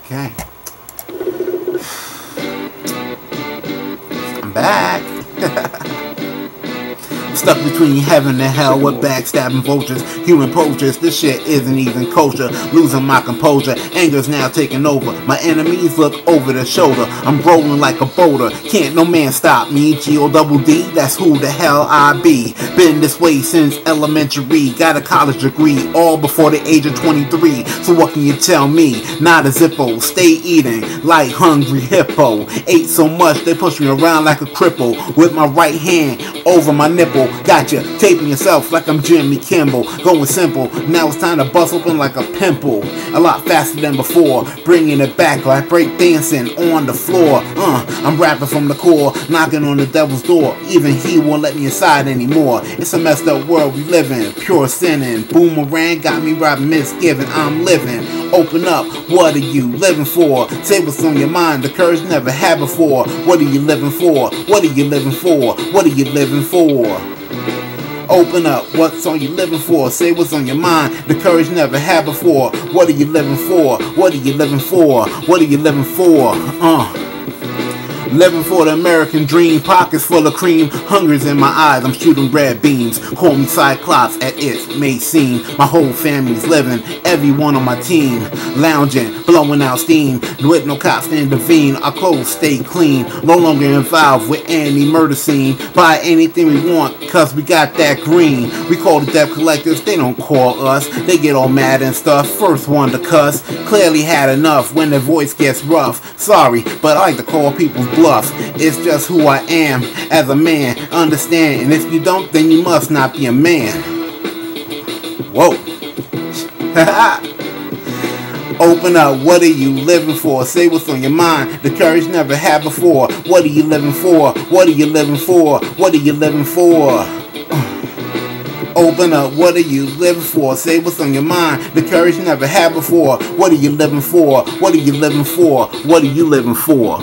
Okay. I'm back. Stuck between heaven and hell with backstabbing vultures, human poachers. This shit isn't even kosher. Losing my composure, anger's now taking over. My enemies look over their shoulder. I'm rolling like a boulder. Can't no man stop me. G-O-double-D, that's who the hell I be. Been this way since elementary. Got a college degree, all before the age of 23. So what can you tell me? Not a Zippo. Stay eating like hungry hippo. Ate so much they push me around like a cripple. With my right hand over my nipple. Gotcha, taping yourself like I'm Jimmy Kimmel. Going simple, now it's time to bust open like a pimple. A lot faster than before, bringing it back like break dancing on the floor. I'm rapping from the core, knocking on the devil's door. Even he won't let me inside anymore. It's a messed up world we live in, pure sinning. Boomerang got me robbing misgiving, I'm living. Open up, what are you living for? Say what's on your mind, the courage never had before. What are you living for? What are you living for? What are you living for? Open up, what's on you living for? Say what's on your mind, the courage never had before. What are you living for? What are you living for? What are you living for? Living for the American dream, pockets full of cream, hunger's in my eyes, I'm shooting red beams. Call me Cyclops, as it may seem. My whole family's living, everyone on my team, lounging, blowing out steam, with no cops to intervene. Our clothes stay clean, no longer involved with any murder scene. Buy anything we want, cause we got that green. We call the debt collectors, they don't call us. They get all mad and stuff, first one to cuss. Clearly had enough when their voice gets rough. Sorry, but I like to call people's bluff. It's just who I am as a man. Understand, and if you don't, then you must not be a man. Whoa. Open up, what are you living for? Say what's on your mind, the courage never had before. What are you living for? What are you living for? What are you living for? Open up, what are you living for? Say what's on your mind, the courage never had before. What are you living for? What are you living for? What are you living for?